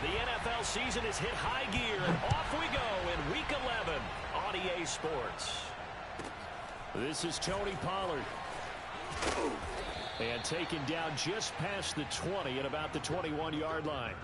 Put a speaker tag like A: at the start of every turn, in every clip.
A: The NFL season has hit high gear, and off we go in Week 11 on EA Sports. This is Tony Pollard. And taken down just past the 20 at about the 21-yard line.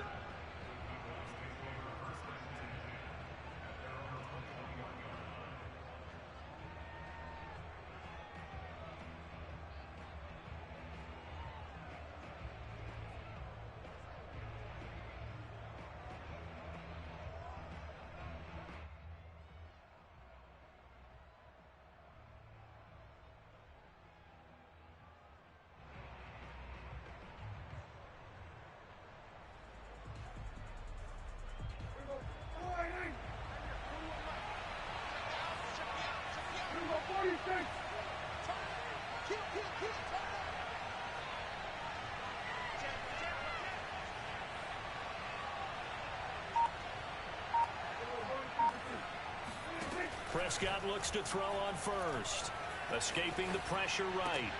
A: Prescott looks to throw on first. Escaping the pressure right.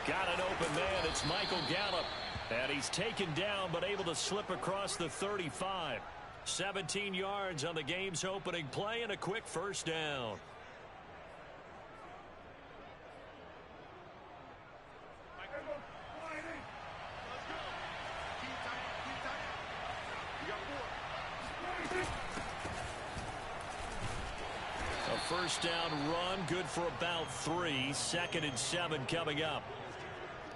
A: Got an open man. It's Michael Gallup. And he's taken down but able to slip across the 35. 17 yards on the game's opening play and a quick first down. First down run, good for about 3. 2nd and 7 coming up.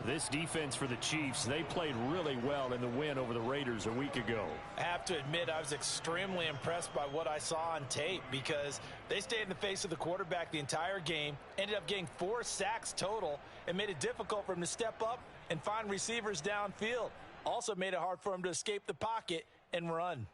A: This defense for the Chiefs, they played really well in the win over the Raiders a week ago.
B: I have to admit, I was extremely impressed by what I saw on tape because they stayed in the face of the quarterback the entire game, ended up getting 4 sacks total, and made it difficult for him to step up and find receivers downfield. Also made it hard for him to escape the pocket and run.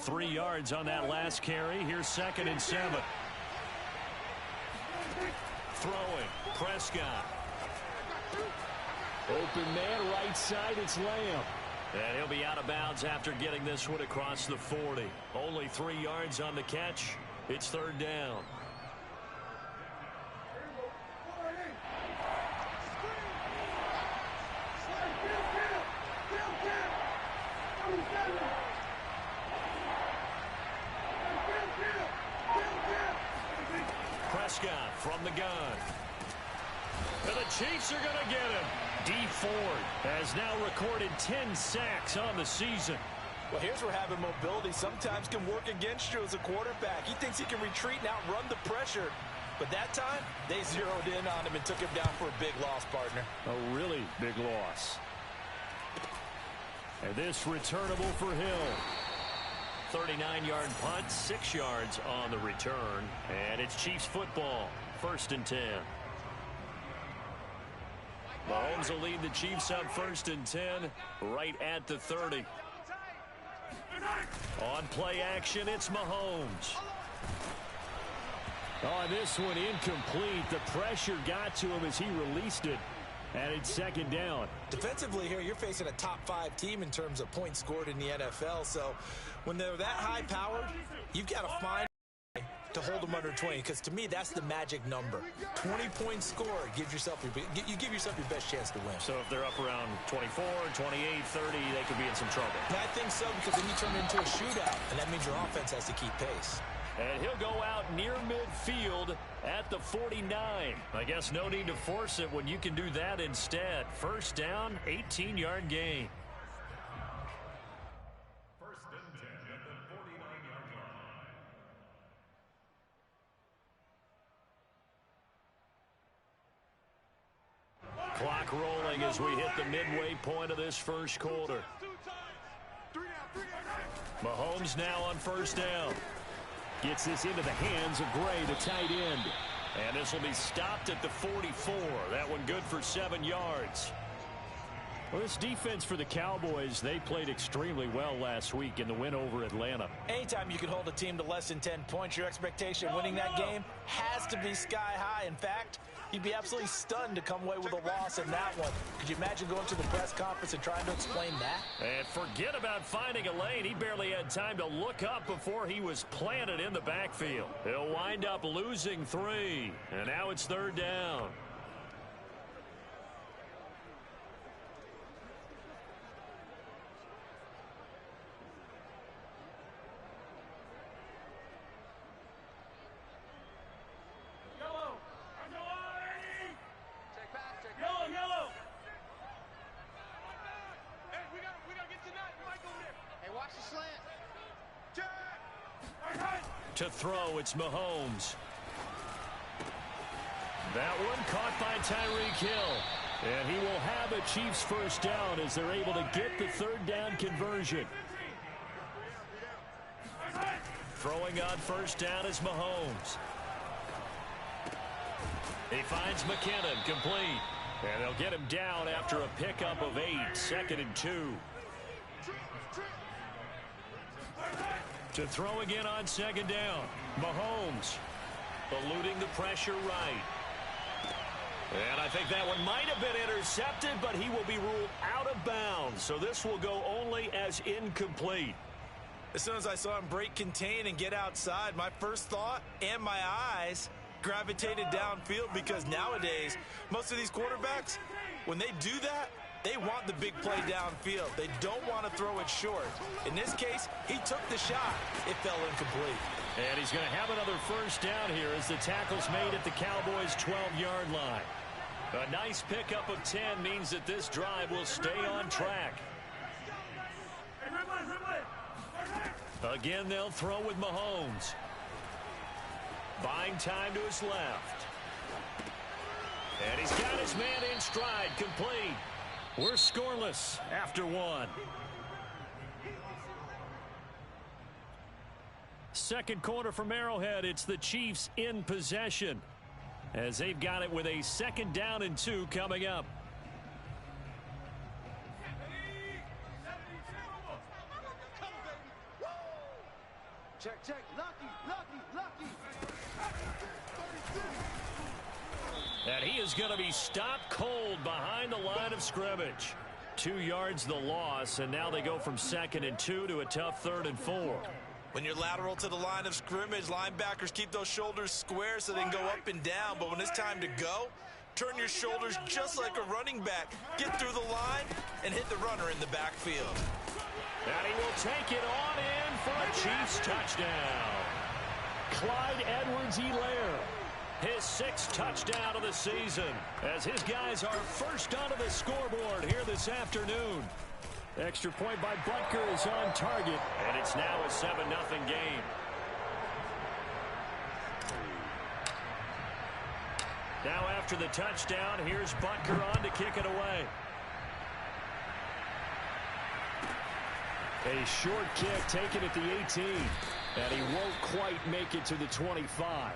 A: Three yards on that last carry. Here's 2nd and 7. Throwing. Prescott. Open man, right side. It's Lamb. And he'll be out of bounds after getting this one across the 40. Only 3 yards on the catch. It's 3rd down. Prescott from the gun. And the Chiefs are going to get him. Dee Ford has now recorded 10 sacks on the season.
B: Well, here's where having mobility sometimes can work against you as a quarterback. He thinks he can retreat and outrun the pressure. But that time, they zeroed in on him and took him down for a big loss, partner.
A: A really big loss. And this returnable for Hill. 39-yard punt, 6 yards on the return. And it's Chiefs football, 1st and 10. Mahomes will lead the Chiefs up 1st and 10, right at the 30. On play action, it's Mahomes. On this one, incomplete. The pressure got to him as he released it. And it's 2nd down.
B: Defensively here, you're facing a top 5 team in terms of points scored in the NFL. So when they're that high-powered, you've got to find a way to hold them under 20. Because to me, that's the magic number. 20 points scored, you give yourself your best chance to win.
A: So if they're up around 24, 28, 30, they could be in some trouble.
B: I think so, because then you turn it into a shootout, and that means your offense has to keep pace.
A: And he'll go out near midfield at the 49. I guess no need to force it when you can do that instead. 1st down, 18-yard gain.
C: 1st and 10 at the 49-yard line.
A: Clock rolling as we hit the midway point of this 1st quarter. Mahomes now on 1st down. Gets this into the hands of Gray, the tight end. And this will be stopped at the 44. That one good for 7 yards. Well, this defense for the Cowboys, they played extremely well last week in the win over Atlanta.
B: Anytime you can hold a team to less than 10 points, your expectation of winning that game has to be sky high. In fact, you'd be absolutely stunned to come away with a loss in that one. Could you imagine going to the press conference and trying to explain that?
A: And forget about finding a lane. He barely had time to look up before he was planted in the backfield. He'll wind up losing 3, and now it's 3rd down. To throw, it's Mahomes. That one caught by Tyreek Hill. And he will have a Chiefs first down as they're able to get the 3rd down conversion. Throwing on first down is Mahomes. He finds McKinnon, complete. And they'll get him down after a pickup of 8, 2nd and 2. To throw again on 2nd down. Mahomes eluding the pressure right. And I think that one might have been intercepted, but he will be ruled out of bounds. So this will go only as incomplete.
B: As soon as I saw him break contain and get outside, my first thought and my eyes gravitated downfield, because nowadays, most of these quarterbacks, when they do that, they want the big play downfield. They don't want to throw it short. In this case, he took the shot. It fell incomplete.
A: And he's going to have another first down here as the tackle's made at the Cowboys' 12-yard line. A nice pickup of 10 means that this drive will stay on track. Again, they'll throw with Mahomes. Buying time to his left. And he's got his man in stride, complete. We're scoreless after 1. Second quarter from Arrowhead. It's the Chiefs in possession as they've got it with a 2nd down and 2 coming up.
D: Check, check. Lucky, lucky, lucky.
A: And he is going to be stopped cold behind the line of scrimmage. 2 yards the loss, and now they go from 2nd and 2 to a tough 3rd and 4.
B: When you're lateral to the line of scrimmage, linebackers keep those shoulders square so they can go up and down. But when it's time to go, turn your shoulders just like a running back. Get through the line and hit the runner in the backfield.
A: And he will take it on in for a Chiefs touchdown. Clyde Edwards-Helaire, his 6th touchdown of the season, as his guys are first onto the scoreboard here this afternoon. Extra point by Butker is on target, and it's now a 7-0 game. Now after the touchdown, here's Butker on to kick it away. A short kick taken at the 18, and he won't quite make it to the 25.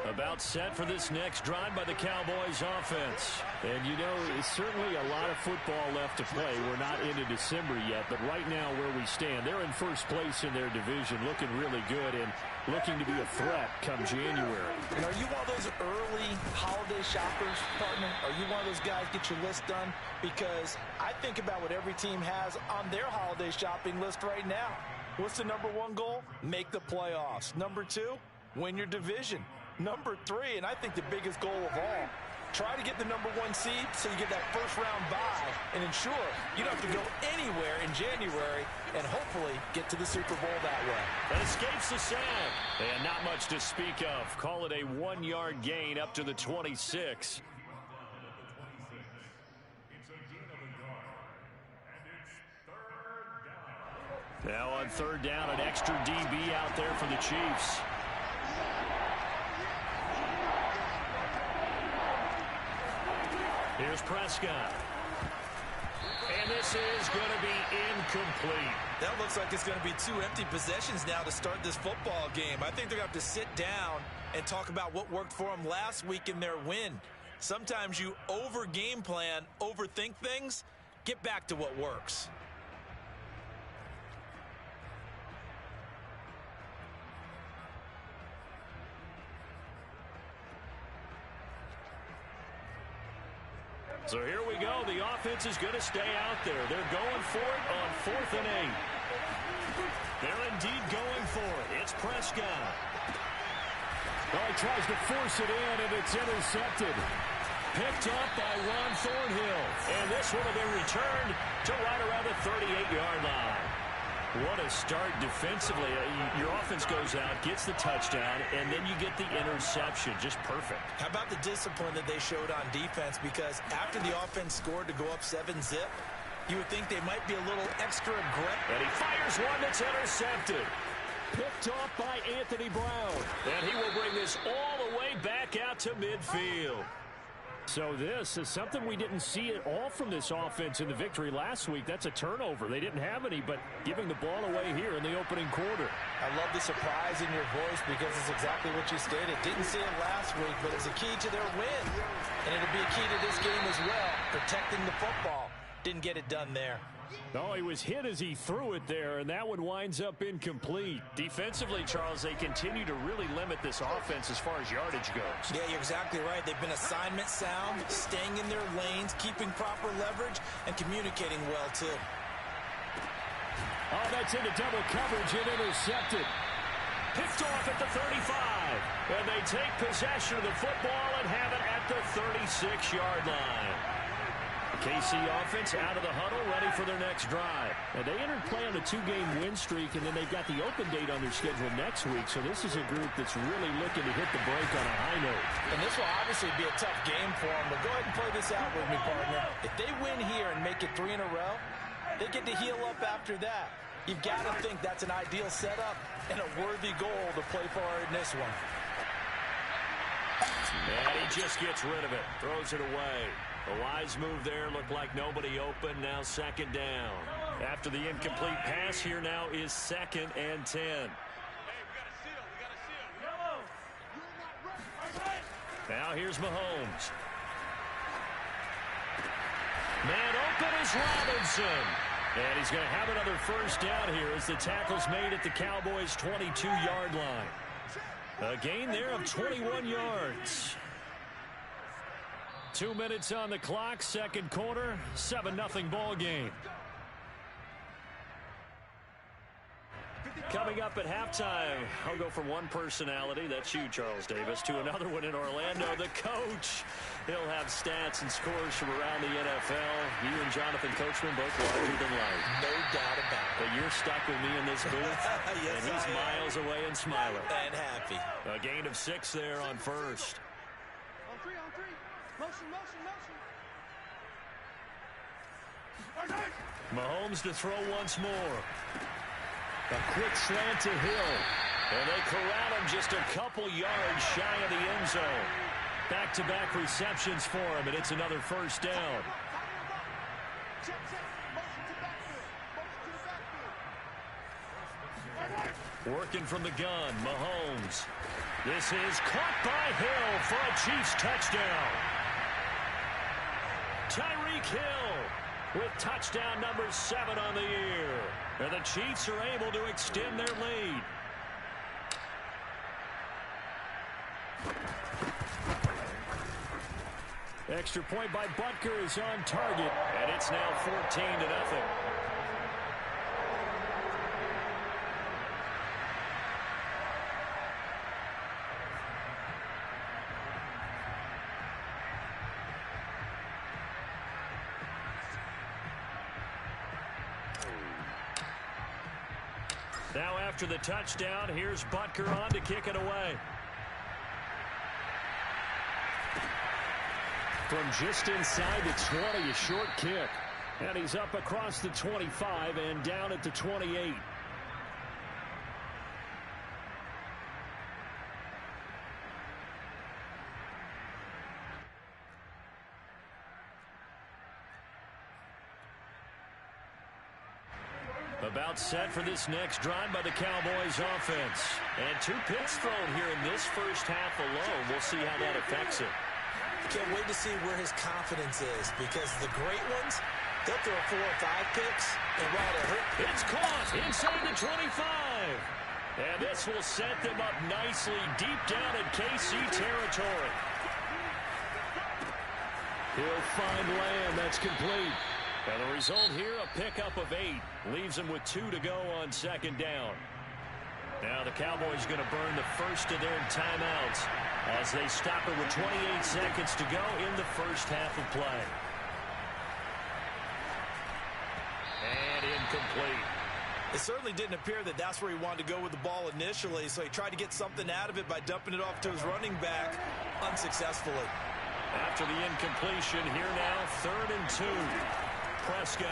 A: About set for this next drive by the Cowboys offense. And you know, it's certainly a lot of football left to play. We're not into December yet, but right now where we stand, they're in first place in their division, looking really good and looking to be a threat come January.
B: And are you one of those early holiday shoppers, partner? Are you one of those guys get your list done? Because I think about what every team has on their holiday shopping list right now. What's the number 1 goal? Make the playoffs. Number 2, win your division. Number 3, and I think the biggest goal of all, try to get the number 1 seed so you get that first round bye and ensure you don't have to go anywhere in January and hopefully get to the Super Bowl that way.
A: That escapes the sack. And not much to speak of. Call it a 1-yard gain up to the 26. Now on 3rd down, an extra DB out there for the Chiefs. Here's Prescott. And this is going to be incomplete.
B: That looks like it's going to be 2 empty possessions now to start this football game. I think they're going to have to sit down and talk about what worked for them last week in their win. Sometimes you over-game plan, overthink things. Get back to what works.
A: So here we go. The offense is going to stay out there. They're going for it on 4th and 8. They're indeed going for it. It's Prescott.
E: Well, he tries to force it in, and it's intercepted.
A: Picked up by Ron Thornhill. And this one will be returned to right around the 38-yard line. What a start defensively. Your offense goes out, gets the touchdown, and then you get the interception. Just perfect.
B: How about the discipline that they showed on defense? Because after the offense scored to go up 7-zip, you would think they might be a little extra aggressive.
A: And he fires one that's intercepted.
E: Picked off by Anthony Brown.
A: And he will bring this all the way back out to midfield.
E: So this is something we didn't see at all from this offense in the victory last week. That's a turnover. They didn't have any, but giving the ball away here in the opening quarter.
B: I love the surprise in your voice because it's exactly what you stated. Didn't see it last week, but it's a key to their win. And it'll be a key to this game as well, protecting the football. Didn't get it done there.
E: No, he was hit as he threw it there, and that one winds up incomplete.
A: Defensively, Charles, they continue to really limit this offense as far as yardage goes.
B: Yeah, you're exactly right. They've been assignment sound, staying in their lanes, keeping proper leverage, and communicating well, too.
E: Oh, that's into double coverage and intercepted.
A: Picked off at the 35. And they take possession of the football and have it at the 36-yard line. KC offense out of the huddle, ready for their next drive.
E: And they entered play on a 2-game win streak, and then they've got the open date on their schedule next week. So this is a group that's really looking to hit the break on a high note.
B: And this will obviously be a tough game for them, but go ahead and play this out with me, partner. If they win here and make it 3 in a row, they get to heal up after that. You've got to think that's an ideal setup and a worthy goal to play for in this one.
A: And he just gets rid of it, throws it away. A wise move there, looked like nobody open, now 2nd down. After the incomplete pass, here now is 2nd and 10. Now here's Mahomes. Man open is Robinson. And he's going to have another 1st down here as the tackle's made at the Cowboys' 22-yard line. A gain there of 21 yards. 2 minutes on the clock, 2nd quarter, 7-0 ball game. Coming up at halftime, I'll go from one personality, that's you, Charles Davis, to another one in Orlando, the coach. He'll have stats and scores from around the NFL. You and Jonathan Coachman both larger than life.
B: No doubt about it.
A: But you're stuck with me in this booth,
B: Yes,
A: and he's miles away and smiling.
B: And happy.
A: A gain of 6 there on 1st.
D: On 3. Motion.
A: Mahomes to throw once more. A quick slant to Hill. And they corral him just a couple yards shy of the end zone. Back-to-back receptions for him, and it's another 1st down.
D: Check. Motion to backfield.
A: Working from the gun, Mahomes. This is caught by Hill for a Chiefs touchdown. Tyreek Hill with touchdown number 7 on the year. And the Chiefs are able to extend their lead. Extra point by Butker is on target, and it's now 14-0. Now after the touchdown, here's Butker on to kick it away.
E: From just inside the 20, a short kick. And he's up across the 25 and down at the 28.
A: About set for this next drive by the Cowboys offense. And 2 picks thrown here in this first half alone. We'll see how that affects it.
B: Can't wait to see where his confidence is, because the great ones, they'll throw 4 or 5 picks, and while they're hurt,
A: it's caught inside the 25. And this will set them up nicely deep down in KC territory. He'll find Lamb. That's complete. And the result here, a pickup of 8. Leaves him with 2 to go on second down. Now the Cowboys going to burn the first of their timeouts as they stop it with 28 seconds to go in the first half of play. And incomplete.
B: It certainly didn't appear that that's where he wanted to go with the ball initially, so he tried to get something out of it by dumping it off to his running back unsuccessfully.
A: After the incompletion, here now, 3rd and 2. Prescott.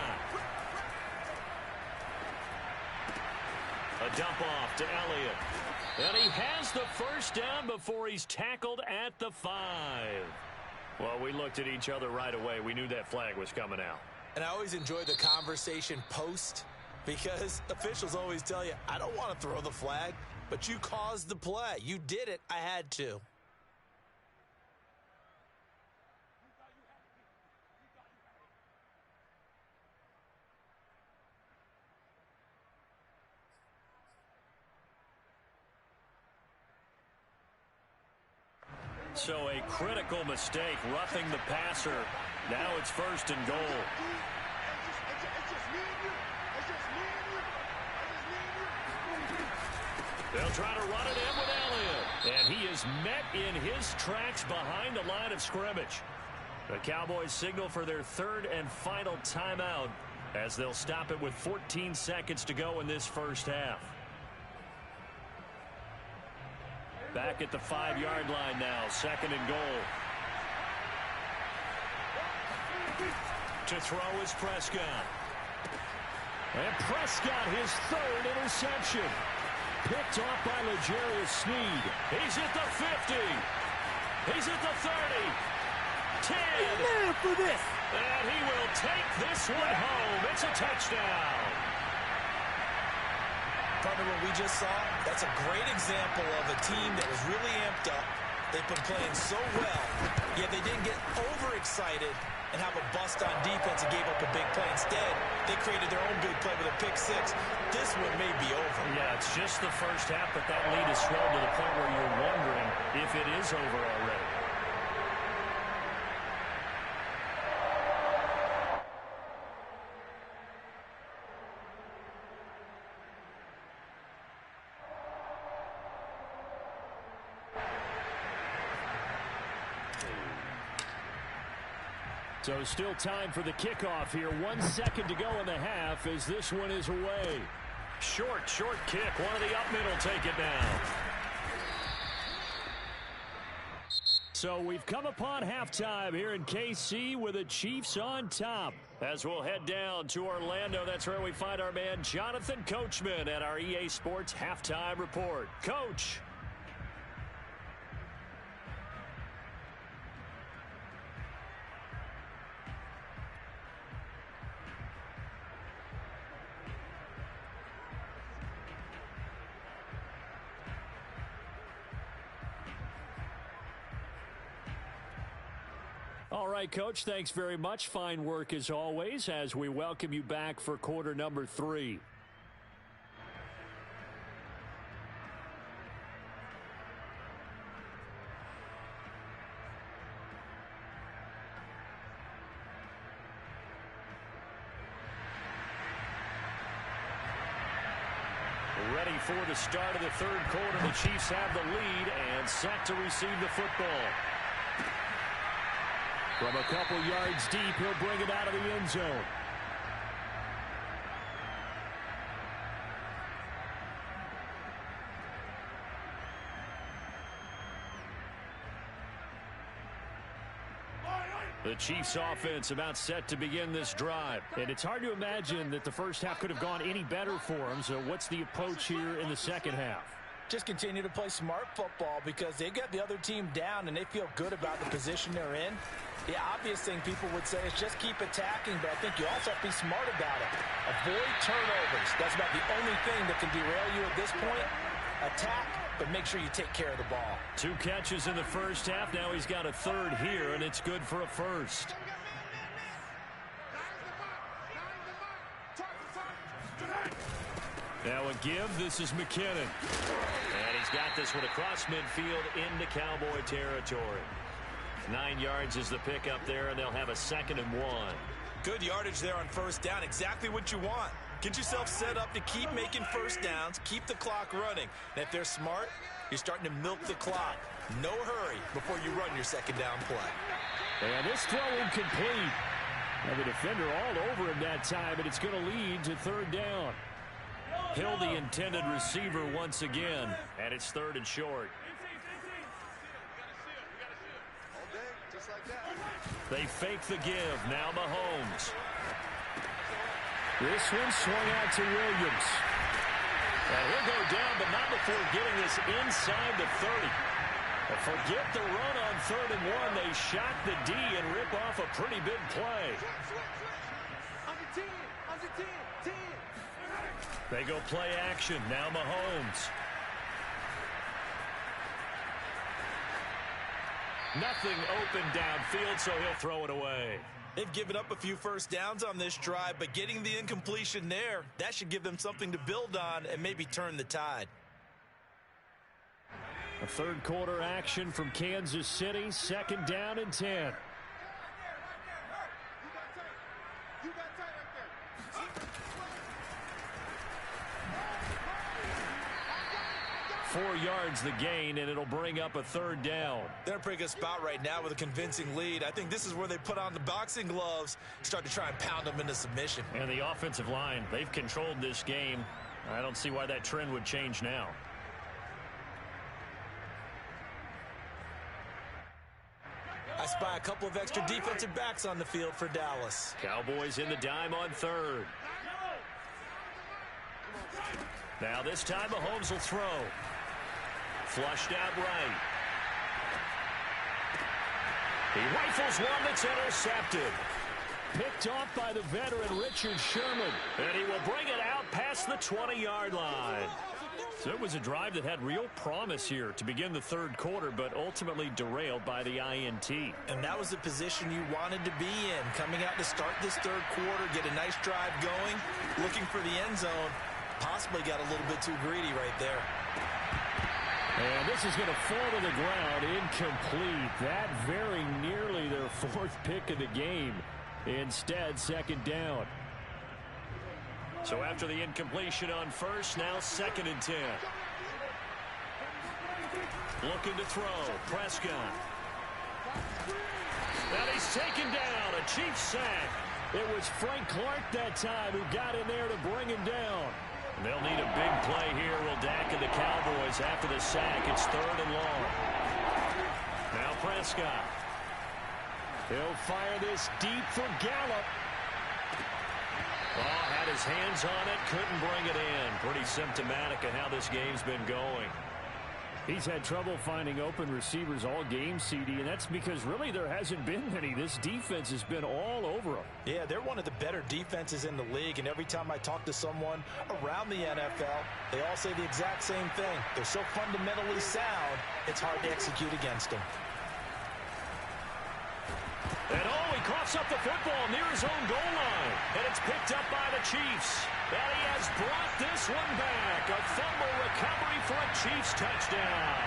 A: A dump off to Elliott. And he has the first down before he's tackled at the 5. Well, we looked at each other right away. We knew that flag was coming out.
B: And I always enjoy the conversation post, because officials always tell you, I don't want to throw the flag, but you caused the play. You did it. I had to.
A: So a critical mistake, roughing the passer. Now it's 1st and goal. They'll try to run it in with Elliott. And he is met in his tracks behind the line of scrimmage. The Cowboys signal for their 3rd and final timeout as they'll stop it with 14 seconds to go in this first half. Back at the 5-yard line now, 2nd and goal. To throw is Prescott. And Prescott, his 3rd interception. Picked off by L'Jarius Sneed. He's at the 50. He's at the 30. 10.
E: Man for this.
A: And he will take this one home. It's a touchdown.
B: Partner, what we just saw, that's a great example of a team that was really amped up. They've been playing so well, yet they didn't get overexcited and have a bust on defense and gave up a big play. Instead, they created their own big play with a pick 6. This one may be over.
A: Yeah, it's just the first half, but that lead is swelled to the point where you're wondering if it is over already. So still time for the kickoff here. 1 second to go in the half as this one is away. Short kick. One of the up mid will take it down. So we've come upon halftime here in KC with the Chiefs on top. As we'll head down to Orlando, that's where we find our man Jonathan Coachman at our EA Sports Halftime Report. Coach. All right, Coach, thanks very much. Fine work as always as we welcome you back for quarter number 3. Ready for the start of the 3rd quarter. The Chiefs have the lead and set to receive the football. From a couple yards deep, he'll bring it out of the end zone. The Chiefs offense about set to begin this drive. And it's hard to imagine that the first half could have gone any better for them. So what's the approach here in the second half?
B: Just continue to play smart football because they got the other team down and they feel good about the position they're in. The obvious thing people would say is just keep attacking, but I think you also have to be smart about it. Avoid turnovers. That's about the only thing that can derail you at this point. Attack, but make sure you take care of the ball.
E: 2 catches in the first half. Now he's got a third here, and it's good for a first. Now a give. This is McKinnon. And he's got this one across midfield into Cowboy territory. 9 yards is the pickup there, and they'll have a 2nd and 1.
B: Good yardage there on first down. Exactly what you want. Get yourself set up to keep making first downs, keep the clock running. And if they're smart, you're starting to milk the clock. No hurry before you run your 2nd down play.
E: And this throw incomplete. And the defender all over him that time, and it's going to lead to 3rd down. Hill, the intended receiver once again, and it's 3rd and short. They fake the give. Now Mahomes. This one swung out to Williams. And he'll go down, but not before getting this inside the 30. But forget the run on 3rd and 1. They shock the D and rip off a pretty big play.
D: Under 10, under 10, 10.
E: They go play action. Now Mahomes. Nothing open downfield, so he'll throw it away.
B: They've given up a few first downs on this drive, but getting the incompletion there, that should give them something to build on and maybe turn the tide.
E: A 3rd quarter action from Kansas City. 2nd down and 10. 4 yards the gain, and it'll bring up a 3rd down.
B: They're in a pretty good spot right now with a convincing lead. I think this is where they put on the boxing gloves, start to try and pound them into submission.
E: And the offensive line, they've controlled this game. I don't see why that trend would change now.
B: I spy a couple of extra defensive backs on the field for Dallas.
E: Cowboys in the dime on 3rd. Now this time Mahomes will throw. Flushed out right. He rifles one that's intercepted. Picked off by the veteran Richard Sherman. And he will bring it out past the 20-yard line. So it was a drive that had real promise here to begin the 3rd quarter, but ultimately derailed by the INT.
B: And that was the position you wanted to be in. Coming out to start this 3rd quarter, get a nice drive going, looking for the end zone. Possibly got a little bit too greedy right there.
E: And this is going to fall to the ground, incomplete. That very nearly their 4th pick of the game. Instead, 2nd down. So after the incompletion on first, now 2nd and 10. Looking to throw. Prescott. And he's taken down. A Chiefs sack. It was Frank Clark that time who got in there to bring him down. They'll need a big play here. Will Dak and the Cowboys after the sack. It's 3rd and long. Now Prescott. He'll fire this deep for Gallup. Oh, had his hands on it. Couldn't bring it in. Pretty symptomatic of how this game's been going. He's had trouble finding open receivers all game, CD, and that's because really there hasn't been many. This defense has been all over them.
B: Yeah, they're one of the better defenses in the league, and every time I talk to someone around the NFL, they all say the exact same thing. They're so fundamentally sound, it's hard to execute against them.
E: And oh, he coughs up the football near his own goal line, and it's picked up by the Chiefs. And he has brought this one back. A fumble recovery for a Chiefs touchdown.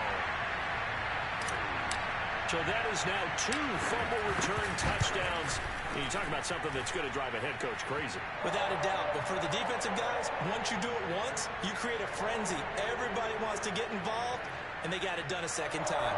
E: So that is now 2 fumble return touchdowns. And you talk about something that's going to drive a head coach crazy.
B: Without a doubt. But for the defensive guys, once you do it once, you create a frenzy. Everybody wants to get involved, and they got it done a 2nd time.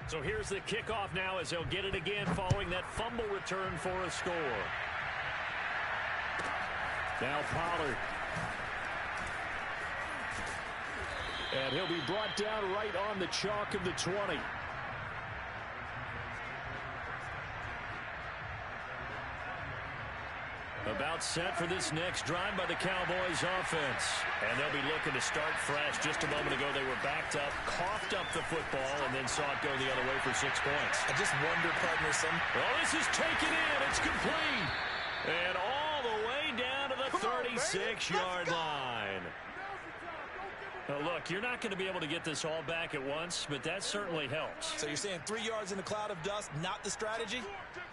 E: So here's the kickoff now as they'll get it again following that fumble return for a score. Now Pollard. And he'll be brought down right on the chalk of the 20. About set for this next drive by the Cowboys offense. And they'll be looking to start fresh. Just a moment ago, they were backed up, coughed up the football, and then saw it go the other way for 6 points.
B: I just wonder, partner,
E: well, this is taken in. It's complete. And all the way down to the 36-yard line. Look, you're not going to be able to get this all back at once, but that certainly helps.
B: So you're saying 3 yards in a cloud of dust, not the strategy?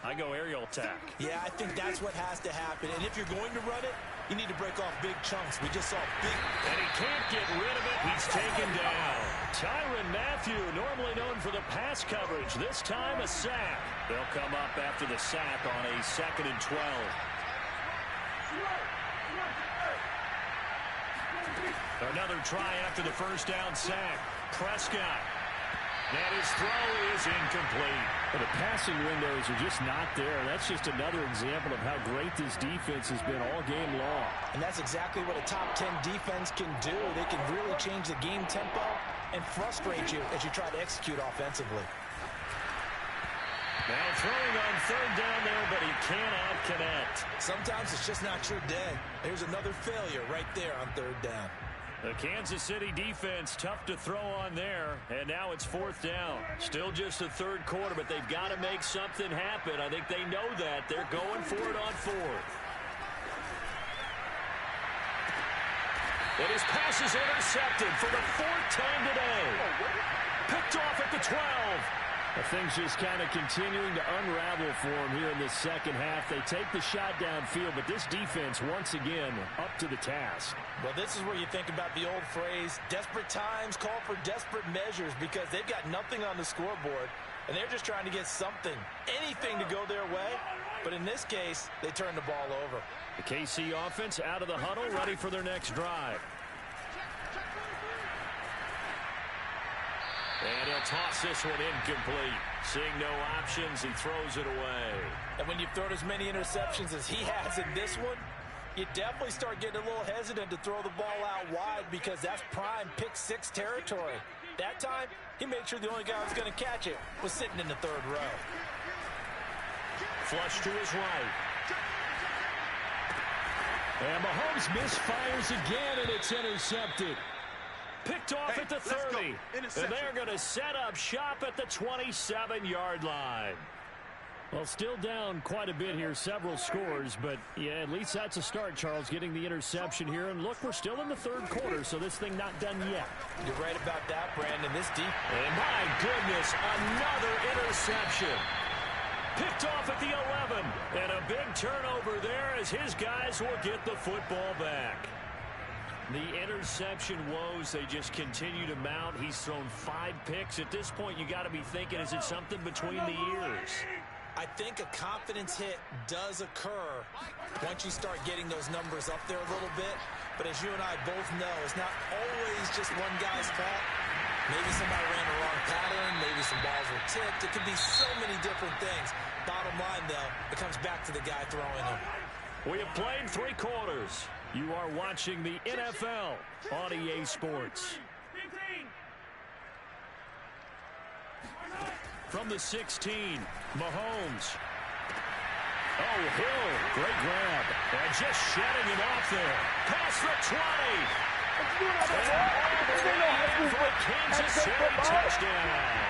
E: I go aerial attack.
B: Yeah, I think that's what has to happen. And if you're going to run it, you need to break off big chunks. We just saw big...
A: And he can't get rid of it. He's taken down. Tyrann Mathieu, normally known for the pass coverage. This time a sack. They'll come up after the sack on a 2nd and 12. Another try after the first down sack. Prescott. And his throw is incomplete.
E: Well, the passing windows are just not there. That's just another example of how great this defense has been all game long.
B: And that's exactly what a top 10 defense can do. They can really change the game tempo and frustrate you as you try to execute offensively.
A: Now throwing on 3rd down there, but he cannot connect.
B: Sometimes it's just not your day. Here's another failure right there on 3rd down.
A: The Kansas City defense, tough to throw on there, and now it's 4th down. Still just the 3rd quarter, but they've got to make something happen. I think they know that. They're going for it on 4th. And his pass is intercepted for the 4th time today. Picked off at the 12.
E: Things just kind of continuing to unravel for him here in the second half. They take the shot downfield, but this defense, once again, up to the task.
B: Well, this is where you think about the old phrase, desperate times call for desperate measures, because they've got nothing on the scoreboard, and they're just trying to get something, anything to go their way. But in this case, they turn the ball over.
A: The KC offense out of the huddle, ready for their next drive. And he'll toss this one incomplete. Seeing no options, he throws it away.
B: And when you've thrown as many interceptions as he has in this one, you definitely start getting a little hesitant to throw the ball out wide, because that's prime pick 6 territory. That time, he made sure the only guy who was going to catch it was sitting in the 3rd row.
A: Flush to his right.
E: And Mahomes misfires again, and it's intercepted.
A: Picked off at the 30. And they're going to set up shop at the 27-yard line.
E: Well, still down quite a bit here, several scores, but yeah, at least that's a start, Charles, getting the interception here. And look, we're still in the 3rd quarter, so this thing not done yet.
B: You're right about that, Brandon. This deep.
A: And my goodness, another interception. Picked off at the 11. And a big turnover there as his guys will get the football back. The interception woes, they just continue to mount. He's thrown 5 picks. At this point, you got to be thinking, is it something between the ears?
B: I think a confidence hit does occur once you start getting those numbers up there a little bit. But as you and I both know, it's not always just one guy's fault. Maybe somebody ran the wrong pattern. Maybe some balls were tipped. It could be so many different things. Bottom line, though, it comes back to the guy throwing them.
A: We have played 3 quarters. You are watching the NFL on EA Sports. From the 16, Mahomes. Oh, Hill, great grab. And just shedding it off there. Past the 20. And all the way in for a Kansas City touchdown.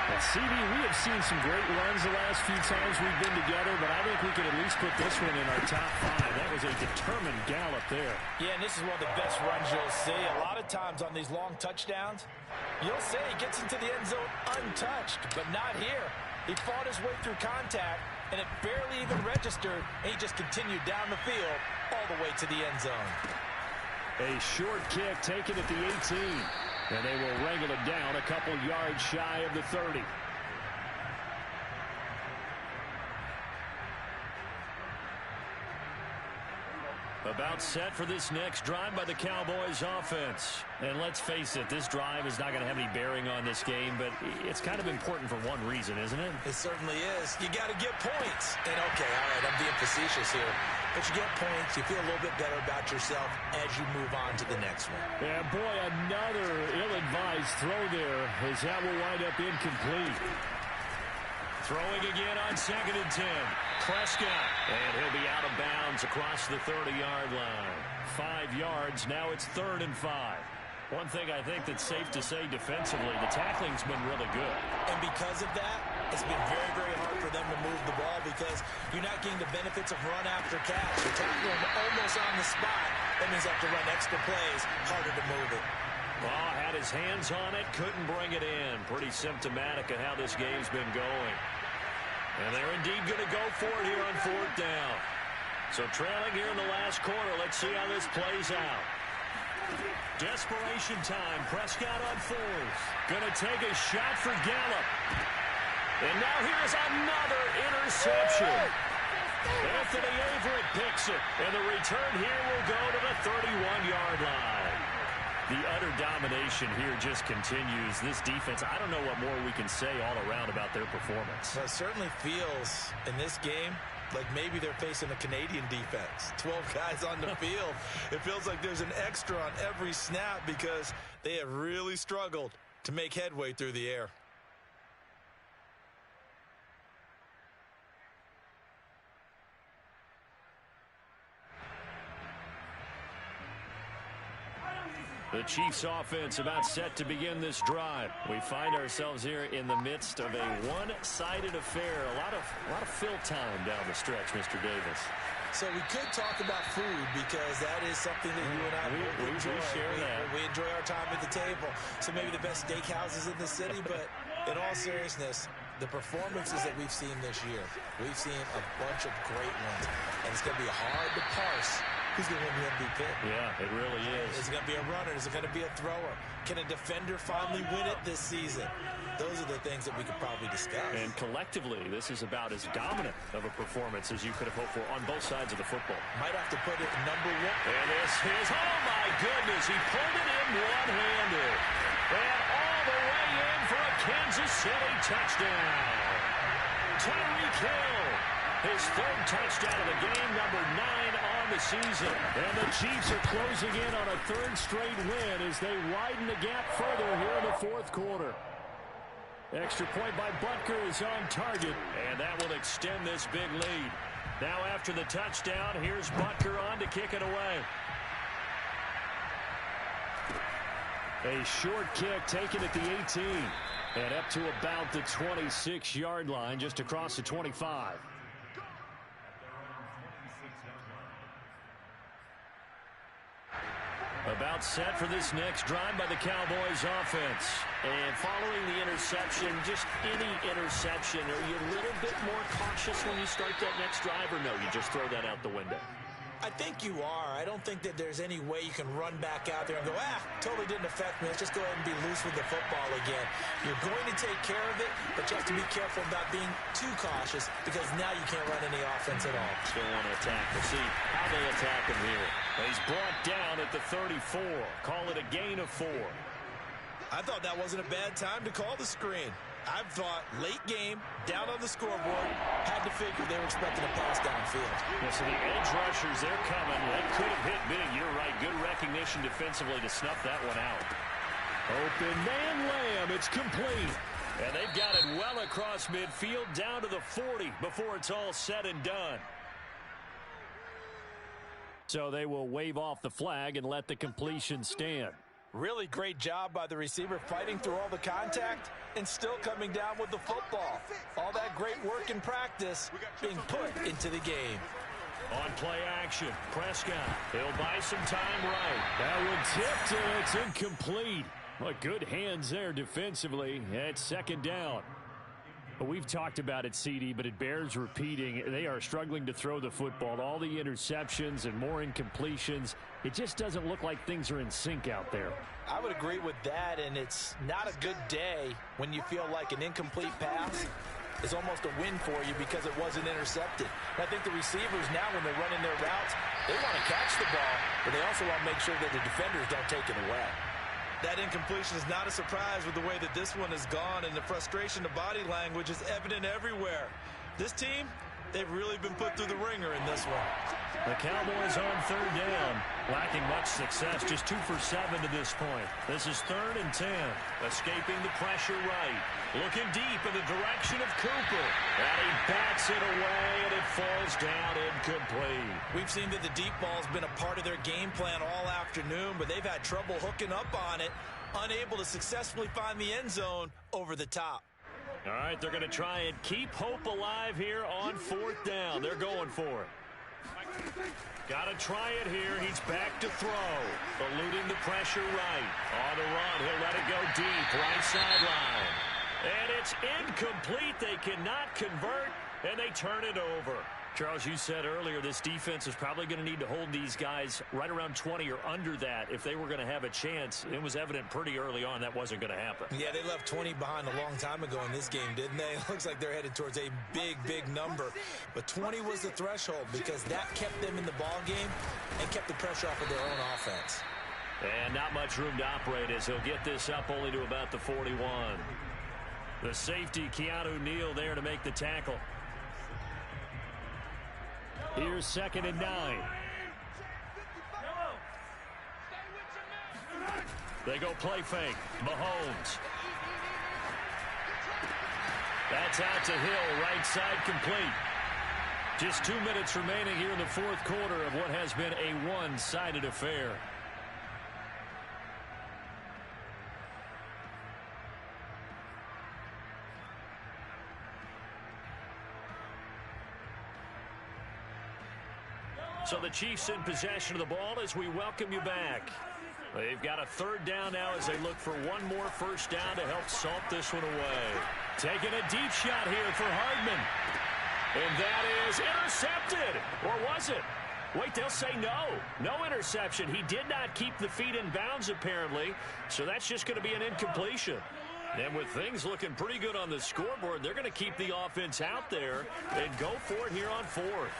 E: And CD, we have seen some great runs the last few times we've been together, but I think we could at least put this one in our top 5. That was a determined gallop there.
B: Yeah, and this is one of the best runs you'll see. A lot of times on these long touchdowns, you'll say he gets into the end zone untouched, but not here. He fought his way through contact, and it barely even registered, and he just continued down the field all the way to the end zone.
E: A short kick taken at the 18. And they will wrangle it down a couple yards shy of the 30.
A: About set for this next drive by the Cowboys offense. And let's face it, this drive is not going to have any bearing on this game, but it's kind of important for one reason, isn't it?
B: It certainly is. You got to get points. And okay, all right, I'm being facetious here. but you get points. You feel a little bit better about yourself as you move on to the next one.
E: Yeah, boy, another ill-advised throw there as that will wind up incomplete.
A: Throwing again on 2nd and 10. Prescott. And he'll be out of bounds across the 30-yard line. 5 yards. Now it's 3rd and 5. One thing I think that's safe to say defensively, the tackling's been really good.
B: And because of that, it's been very, very hard for them to move the ball because you're not getting the benefits of run after catch. You're tackling them almost on the spot. That means you have to run extra plays, harder to move it.
A: Oh, had his hands on it, couldn't bring it in. Pretty symptomatic of how this game's been going. And they're indeed going to go for it here on 4th down. So trailing here in the last quarter, let's see how this plays out. Desperation time. Prescott on 4th. Going to take a shot for Gallup. And now here's another interception. Anthony Averett picks it. And the return here will go to the 31-yard line. The utter domination here just continues. This defense, I don't know what more we can say all around about their performance.
B: Well, it certainly feels in this game like maybe they're facing a Canadian defense. 12 guys on the field. It feels like there's an extra on every snap because they have really struggled to make headway through the air.
A: The Chiefs offense about set to begin this drive. We find ourselves here in the midst of a one-sided affair. A lot of fill time down the stretch, Mr. Davis.
B: So we could talk about food because that is something that you and I
A: we
B: enjoy.
A: share that.
B: We enjoy our time at the table. So maybe the best steakhouses in the city, but in all seriousness, the performances that we've seen this year, we've seen a bunch of great ones, and it's going to be hard to parse who's going to win the MVP.
A: Yeah, it really is.
B: Is it going to be a runner? Is it going to be a thrower? Can a defender finally win it this season? Those are the things that we could probably discuss.
A: And collectively, this is about as dominant of a performance as you could have hoped for on both sides of the football.
B: Might have to put it number 1.
A: And this is, oh my goodness, he pulled it in one-handed. And all the way in for a Kansas City touchdown. Tyreek Hill, his 3rd touchdown of the game, number 9 on the season.
E: And the Chiefs are closing in on a 3rd straight win as they widen the gap further here in the 4th quarter. Extra point by Butker is on target.
A: And that will extend this big lead. Now after the touchdown, here's Butker on to kick it away.
E: A short kick taken at the 18. And up to about the 26-yard line, just across the 25.
A: About set for this next drive by the Cowboys offense. And following the interception, just any interception, are you a little bit more cautious when you start that next drive, or no, you just throw that out the window?
B: I think you are. I don't think that there's any way you can run back out there and go, totally didn't affect me. Let's just go ahead and be loose with the football again. You're going to take care of it, but you have to be careful about being too cautious because now you can't run any offense at all.
A: Still want to attack. We'll see how they attack him here. He's brought down at the 34. Call it a gain of 4.
B: I thought that wasn't a bad time to call the screen. I thought late game, down on the scoreboard, had to figure they were expecting a pass downfield.
A: Yeah, so the edge rushers, they're coming. That could have hit big. You're right. Good recognition defensively to snuff that one out.
E: Open man Lamb. It's complete.
A: And they've got it well across midfield down to the 40 before it's all said and done.
E: So they will wave off the flag and let the completion stand.
B: Really great job by the receiver fighting through all the contact and still coming down with the football. All that great work in practice being put into the game.
A: On play action, Prescott. He'll buy some time right.
E: That one tipped and it's incomplete. Well, good hands there defensively at 2nd down. We've talked about it, CD, but it bears repeating. They are struggling to throw the football. All the interceptions and more incompletions. It just doesn't look like things are in sync out there.
B: I would agree with that, and it's not a good day when you feel like an incomplete pass is almost a win for you because it wasn't intercepted. And I think the receivers now, when they're running their routes, they want to catch the ball, but they also want to make sure that the defenders don't take it away. That incompletion is not a surprise with the way that this one has gone, and the frustration, the body language is evident everywhere. This team, they've really been put through the ringer in this one.
E: The Cowboys on third down, lacking much success, just 2 for 7 to this point. This is 3rd and 10. Escaping the pressure right. Looking deep in the direction of Cooper. And he bats it away, and it falls down incomplete.
B: We've seen that the deep ball's been a part of their game plan all afternoon, but they've had trouble hooking up on it, unable to successfully find the end zone over the top.
E: All right, they're going to try and keep hope alive here on 4th down. They're going for it. Got to try it here. He's back to throw. Eluding the pressure right. On the run, he'll let it go deep. Right sideline. And it's incomplete. They cannot convert, and they turn it over. Charles, you said earlier this defense is probably going to need to hold these guys right around 20 or under that if they were going to have a chance. It was evident pretty early on that wasn't going to happen.
B: Yeah, they left 20 behind a long time ago in this game, didn't they? It looks like they're headed towards a big, big number. But 20 was the threshold because that kept them in the ball game and kept the pressure off of their own offense.
E: And not much room to operate as he'll get this up only to about the 41. The safety, Keanu Neal, there to make the tackle. Here's 2nd and 9. They go play fake. Mahomes. That's out to Hill. Right side complete. Just 2 minutes remaining here in the 4th quarter of what has been a one-sided affair. So the Chiefs in possession of the ball as we welcome you back. They've got a 3rd down now as they look for one more 1st down to help salt this one away. Taking a deep shot here for Hardman. And that is intercepted. Or was it? Wait, they'll say no. No interception. He did not keep the feet in bounds apparently. So that's just going to be an incompletion. And with things looking pretty good on the scoreboard, they're going to keep the offense out there and go for it here on 4th.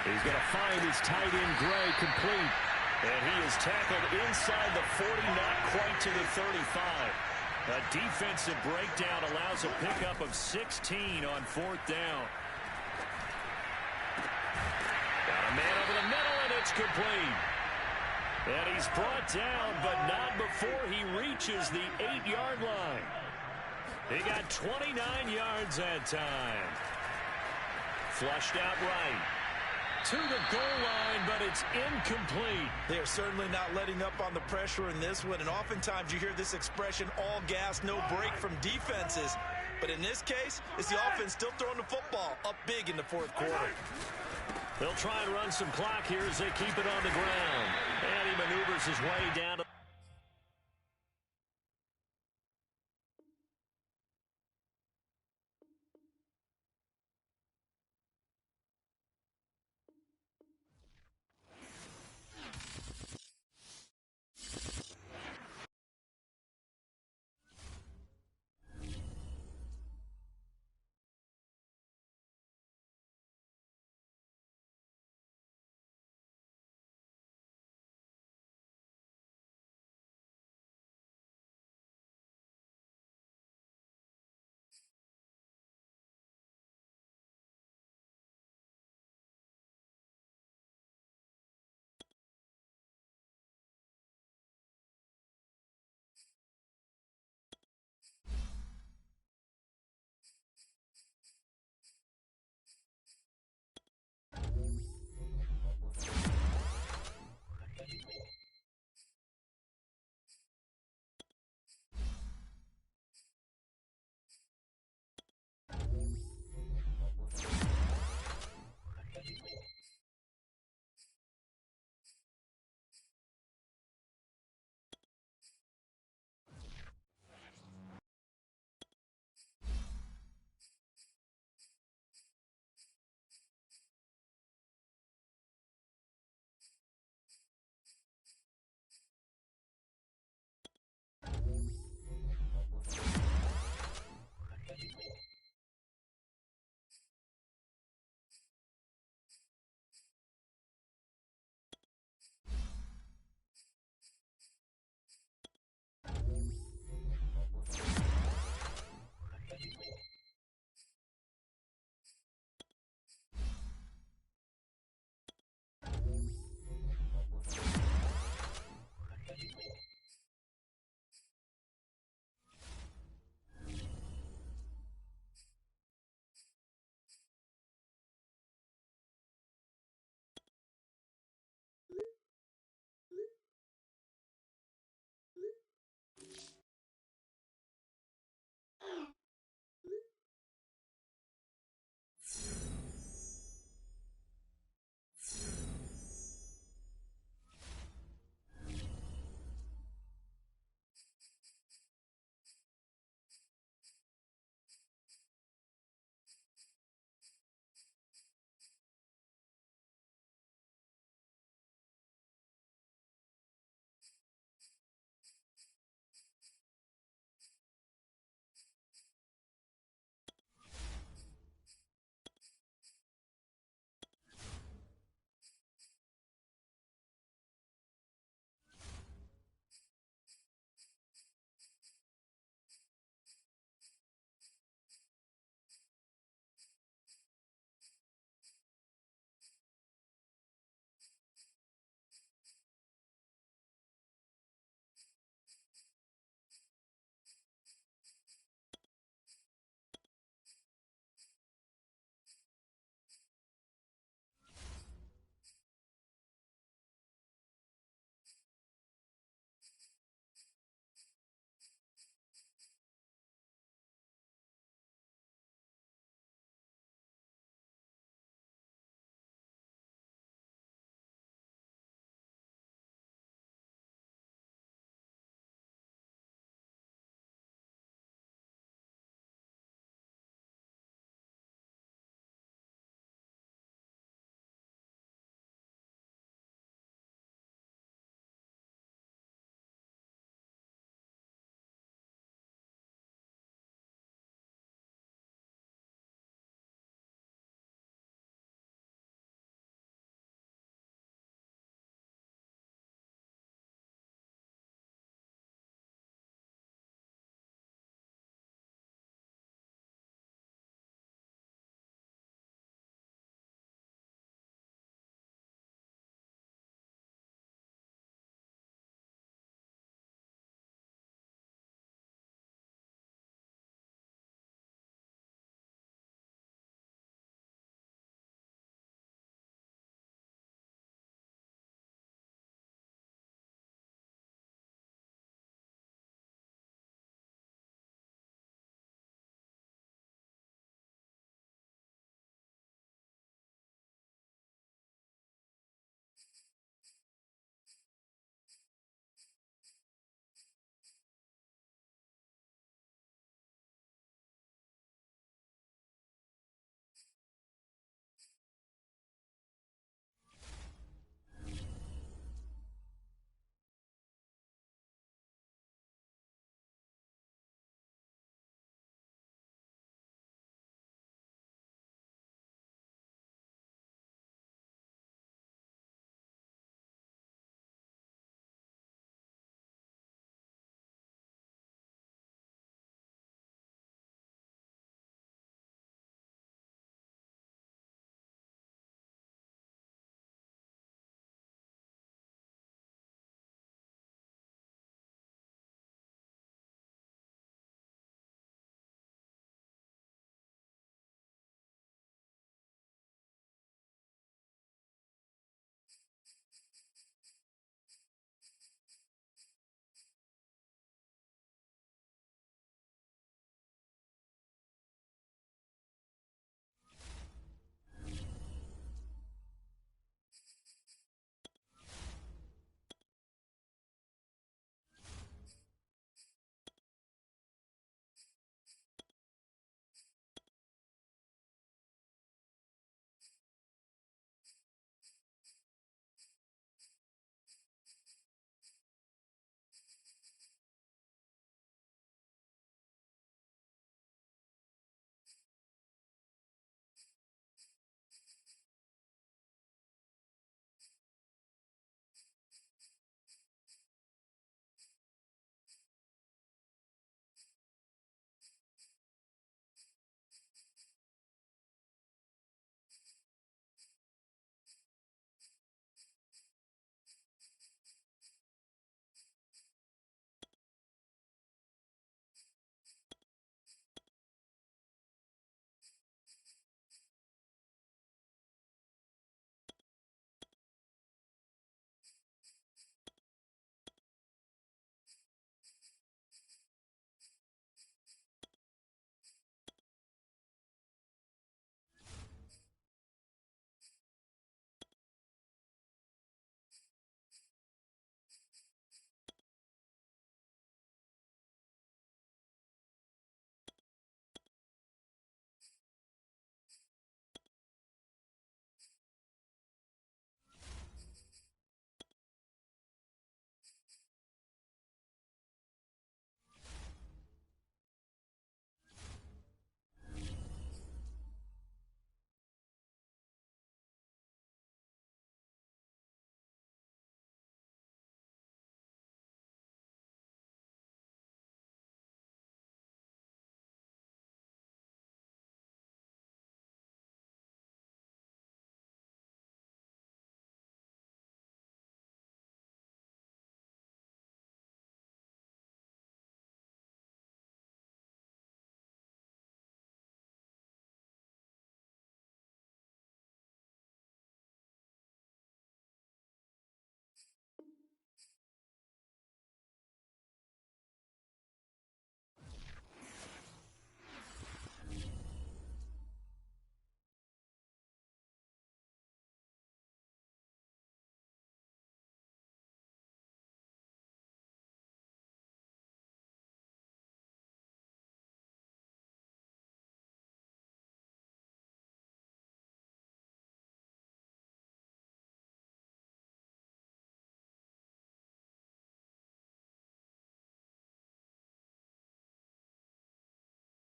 E: He's going to find his tight end, Gray, complete. And he is tackled inside the 40, not quite to the 35. A defensive breakdown allows a pickup of 16 on 4th down. Got a man over the middle, and it's complete. And he's brought down, but not before he reaches the 8-yard line. He got 29 yards that time. Flushed out right. To the goal line, but it's incomplete.
B: They are certainly not letting up on the pressure in this one, and oftentimes you hear this expression, all gas, no break from defenses. But in this case, it's the offense still throwing the football up big in the 4th quarter.
E: They'll try and run some clock here as they keep it on the ground. And he maneuvers his way down to